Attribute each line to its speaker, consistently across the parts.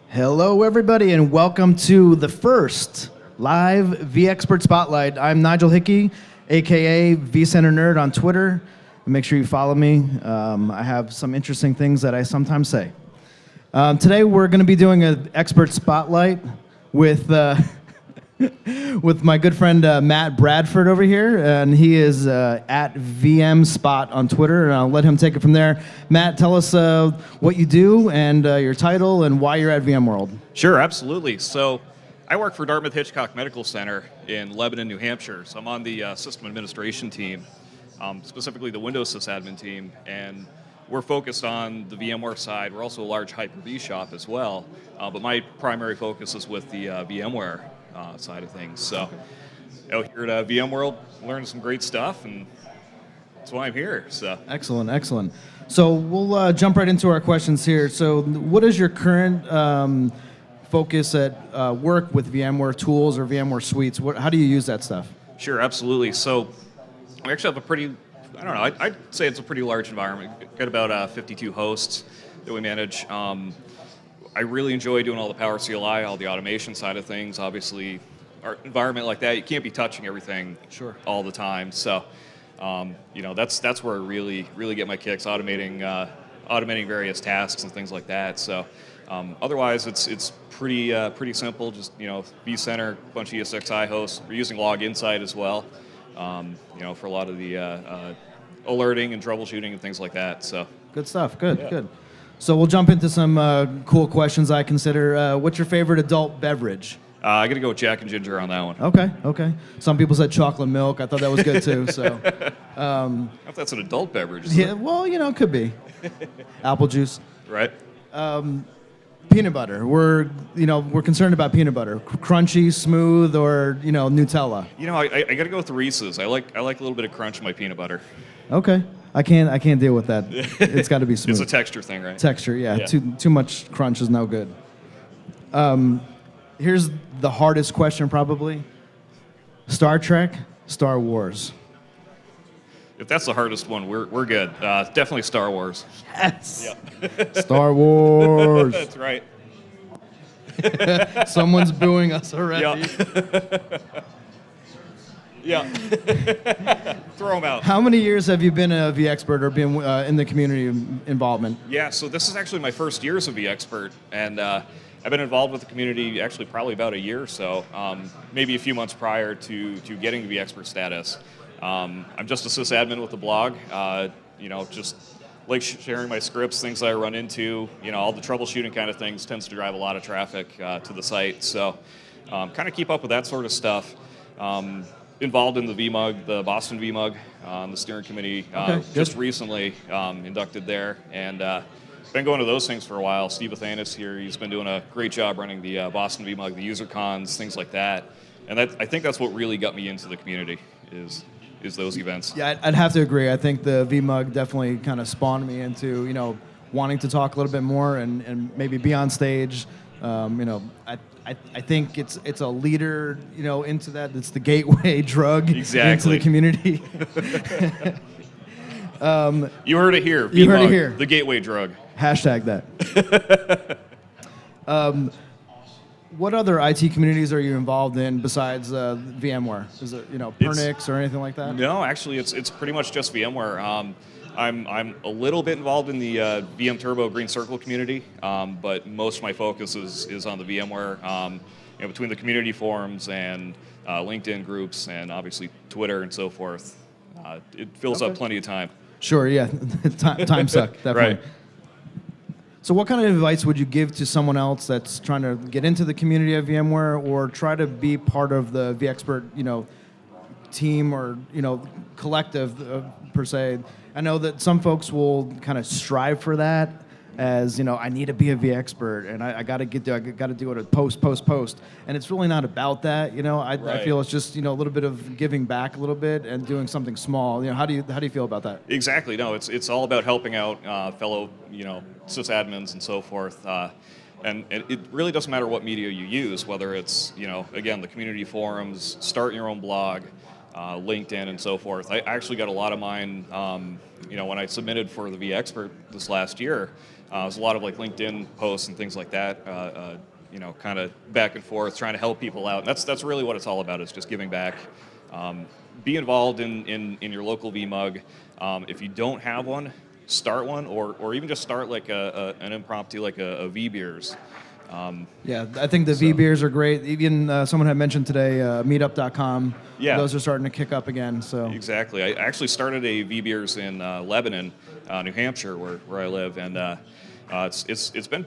Speaker 1: Hello, everybody, and welcome to the first live vExpert Spotlight. I'm Nigel Hickey, aka vCenter Nerd on Twitter. Make sure you follow me. I have some interesting things that I sometimes say. Today, we're going to be doing an expert spotlight with with my good friend Matt Bradford over here, and he is at VMspot on Twitter, and I'll let him take it from there. Matt, tell us what you do and your title and why you're at VMworld.
Speaker 2: Sure, absolutely. So I work for Dartmouth Hitchcock Medical Center in Lebanon, New Hampshire. So I'm on the system administration team, specifically the Windows sysadmin team, and we're focused on the VMware side. We're also a large Hyper-V shop as well, but my primary focus is with the VMware side of things. So out here at VMworld, learning some great stuff, and that's why I'm here. So
Speaker 1: Excellent, excellent. So we'll jump right into our questions here. So what is your current focus at work with VMware tools or VMware suites? How do you use that stuff?
Speaker 2: Sure, absolutely. So we actually have a pretty, I'd say it's a pretty large environment. We've got about 52 hosts that we manage. I really enjoy doing all the Power CLI, all the automation side of things. Obviously, our environment like that, you can't be touching everything all the time. So, that's where I really get my kicks, automating various tasks and things like that. So, otherwise, it's pretty simple. Just vCenter, a bunch of ESXi hosts. We're using Log Insight as well. For a lot of the alerting and troubleshooting and things like that. So
Speaker 1: good stuff. Good. So we'll jump into some cool questions I consider. What's your favorite adult beverage?
Speaker 2: I got to go with Jack and Ginger on that one.
Speaker 1: Okay. Some people said chocolate milk. I thought that was good too. So,
Speaker 2: I don't know if that's an adult beverage.
Speaker 1: Yeah, well, it could be. Apple juice.
Speaker 2: Right.
Speaker 1: Peanut butter. We're concerned about peanut butter. Crunchy, smooth, or Nutella.
Speaker 2: I got to go with the Reese's. I like a little bit of crunch in my peanut butter.
Speaker 1: Okay. I can't deal with that. It's got to be smooth.
Speaker 2: It's a texture thing, right?
Speaker 1: Texture, yeah. Too much crunch is no good. Here's the hardest question probably. Star Trek, Star Wars.
Speaker 2: If that's the hardest one, we're good. Definitely Star Wars.
Speaker 1: Yes. Yep. Star Wars.
Speaker 2: That's right.
Speaker 1: Someone's booing us already.
Speaker 2: Yeah. Throw them out.
Speaker 1: How many years have you been a vExpert or been in the community involvement?
Speaker 2: Yeah, so this is actually my first year as a vExpert, and I've been involved with the community actually probably about a year or so, maybe a few months prior to getting the vExpert status. I'm just a sysadmin with the blog, just like sharing my scripts, things that I run into, all the troubleshooting kind of things tends to drive a lot of traffic to the site, so kind of keep up with that sort of stuff. Involved in the VMUG, the Boston VMUG, on the steering committee, just recently inducted there, and been going to those things for a while. Steve Athanas here, he's been doing a great job running the Boston VMUG, the user cons, things like that, and I think that's what really got me into the community, is those events. Yeah,
Speaker 1: I'd have to agree. I think the VMUG definitely kind of spawned me into, wanting to talk a little bit more and maybe be on stage. I think it's a leader, into that. It's the gateway drug into the community.
Speaker 2: You heard it here.
Speaker 1: You heard it here.
Speaker 2: The gateway drug.
Speaker 1: Hashtag that. What other IT communities are you involved in besides VMware? Is it Pernix or anything like that?
Speaker 2: No, actually, it's pretty much just VMware. I'm a little bit involved in the VM Turbo Green Circle community, but most of my focus is on the VMware. Between the community forums and LinkedIn groups and obviously Twitter and so forth, it fills up plenty of time.
Speaker 1: Sure, yeah, time suck, definitely.
Speaker 2: Right.
Speaker 1: So what kind of advice would you give to someone else that's trying to get into the community of VMware or try to be part of the vExpert, team or, collective per se? I know that some folks will kind of strive for that as, I need to be a vExpert and I got to get there, I got to do it at post. And it's really not about that, I feel it's just, a little bit of giving back a little bit and doing something small. How do you feel about that?
Speaker 2: Exactly. No, it's all about helping out fellow, sysadmins and so forth. And it really doesn't matter what media you use, whether it's, again, the community forums, start your own blog, LinkedIn and so forth. I actually got a lot of mine, when I submitted for the vExpert this last year. There's a lot of like LinkedIn posts and things like that. Kind of back and forth, trying to help people out. And that's really what it's all about. Is just giving back. Be involved in your local VMug. If you don't have one, start one, or even just start like an impromptu like a V beers.
Speaker 1: Yeah, I think the V beers are great. Even someone had mentioned today, meetup.com.
Speaker 2: Yeah,
Speaker 1: those are starting to kick up again. So
Speaker 2: exactly. I actually started a V beers in Lebanon, New Hampshire, where I live, and it's been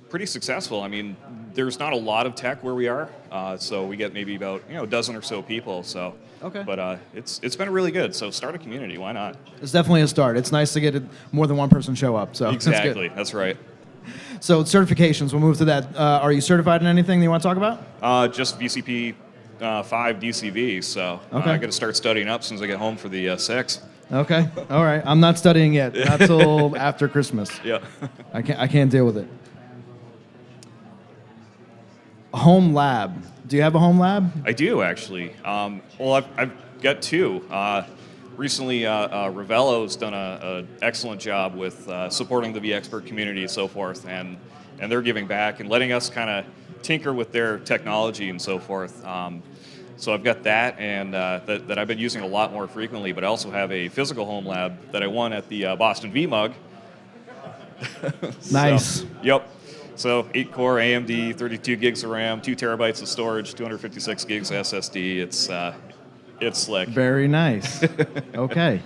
Speaker 2: pretty successful. I mean, there's not a lot of tech where we are, so we get maybe about a dozen or so people. So
Speaker 1: okay,
Speaker 2: but it's been really good. So start a community. Why not?
Speaker 1: It's definitely a start. It's nice to get more than one person show up. So
Speaker 2: exactly, that's right.
Speaker 1: So certifications, we'll move to that. Are you certified in anything that you want to talk about?
Speaker 2: Just VCP 5 DCV, so
Speaker 1: okay.
Speaker 2: I got to start studying up as soon as I get home for the 6.
Speaker 1: Okay, all right. I'm not studying yet, not till after Christmas.
Speaker 2: Yeah.
Speaker 1: I can't deal with it. Home lab. Do you have a home lab?
Speaker 2: I do, actually. Well, I've got 2. Recently, Ravello's done an excellent job with supporting the vExpert community and so forth, and they're giving back and letting us kind of tinker with their technology and so forth. So I've got that, and that I've been using a lot more frequently, but I also have a physical home lab that I won at the Boston VMug.
Speaker 1: Nice.
Speaker 2: Yep. So 8-core AMD, 32 gigs of RAM, 2 terabytes of storage, 256 gigs SSD. It's slick.
Speaker 1: Very nice. Okay.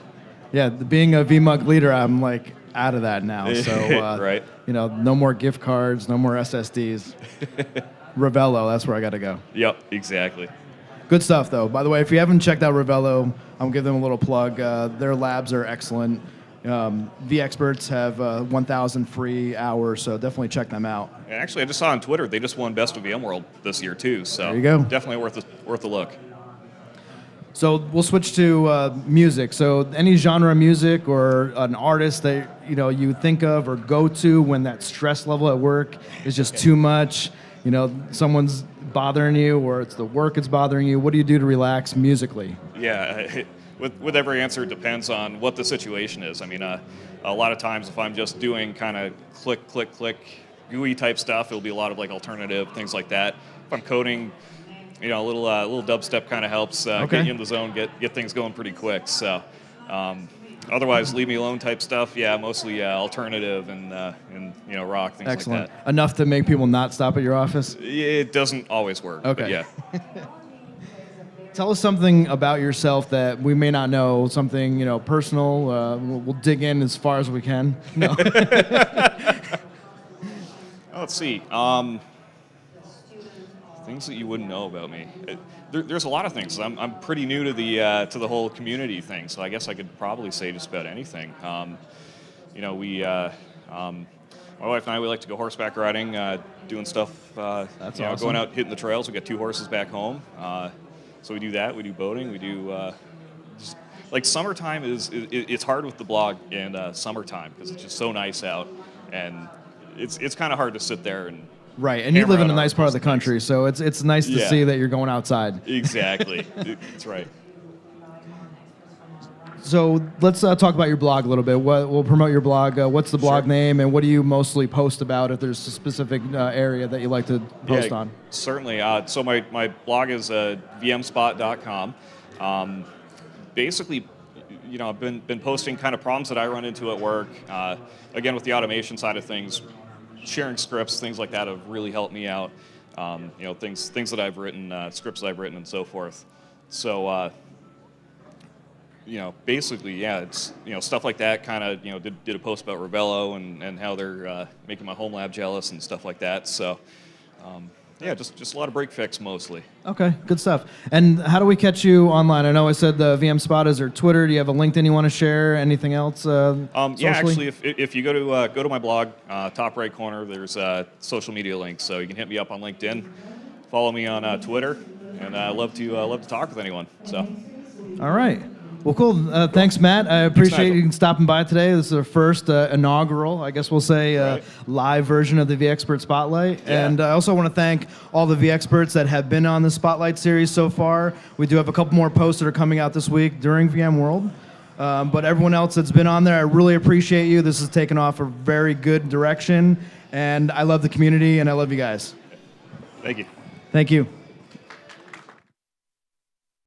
Speaker 1: Yeah, being a VMug leader, I'm like out of that now. So
Speaker 2: right.
Speaker 1: No more gift cards, no more SSDs. Ravello, that's where I got to go.
Speaker 2: Yep, exactly.
Speaker 1: Good stuff, though. By the way, if you haven't checked out Ravello, I'll give them a little plug. Their labs are excellent. vExperts have 1,000 free hours, so definitely check them out.
Speaker 2: And actually, I just saw on Twitter they just won Best of VMworld this year too. So
Speaker 1: there you go.
Speaker 2: Definitely worth a look.
Speaker 1: So we'll switch to music. So any genre of music or an artist that you think of or go to when that stress level at work is just too much. Someone's bothering you, or it's the work that's bothering you. What do you do to relax musically?
Speaker 2: Yeah. With every answer, it depends on what the situation is. I mean, a lot of times if I'm just doing kind of click, click, click, GUI type stuff, it'll be a lot of like alternative things like that. If I'm coding, a little dubstep kind of helps get you in the zone, get things going pretty quick. So, otherwise, leave me alone type stuff. Yeah, mostly alternative and rock things
Speaker 1: Excellent.
Speaker 2: like that.
Speaker 1: Enough to make people not stop at your office?
Speaker 2: It doesn't always work.
Speaker 1: Okay.
Speaker 2: But yeah.
Speaker 1: Tell us something about yourself that we may not know, something, personal. We'll dig in as far as we can. No.
Speaker 2: Let's see. Things that you wouldn't know about me. There's a lot of things. I'm pretty new to the whole community thing, so I guess I could probably say just about anything. My wife and I, we like to go horseback riding, doing stuff.
Speaker 1: That's awesome.
Speaker 2: Going out hitting the trails. We got 2 horses back home. So we do that. We do boating. We do like summertime it's hard with the blog in summertime because it's just so nice out, and it's kind of hard to sit there and.
Speaker 1: Right, and you live in a nice part of the country, so it's nice to see that you're going outside.
Speaker 2: Exactly, that's right.
Speaker 1: So let's talk about your blog a little bit. We'll promote your blog. What's the blog name, and what do you mostly post about? If there's a specific area that you like to post on.
Speaker 2: Certainly. So my blog is vmspot.com. Basically, I've been posting kind of problems that I run into at work. Again, with the automation side of things, sharing scripts, things like that have really helped me out. Things that I've written, scripts that I've written, and so forth. So. Basically, yeah, it's, stuff like that kind of, did a post about Ravello and how they're making my home lab jealous and stuff like that. So, just a lot of break fix mostly. Okay, good stuff. And how do we catch you online? I know I said the VM Spot is or Twitter. Do you have a LinkedIn you want to share? Anything else? Socially? Yeah, actually, if you go to my blog, top right corner, there's social media links. So you can hit me up on LinkedIn, follow me on Twitter, and I love to talk with anyone. So, all right. Well, cool. Thanks, Matt. I appreciate you stopping by today. This is our first inaugural, I guess we'll say, live version of the vExpert Spotlight. Yeah. And I also want to thank all the vExperts that have been on the Spotlight series so far. We do have a couple more posts that are coming out this week during VMworld.
Speaker 1: But everyone else that's been on there, I really appreciate you. This has taken off a very good direction, and I love the community, and I love you guys.
Speaker 2: Thank you.
Speaker 1: Thank you.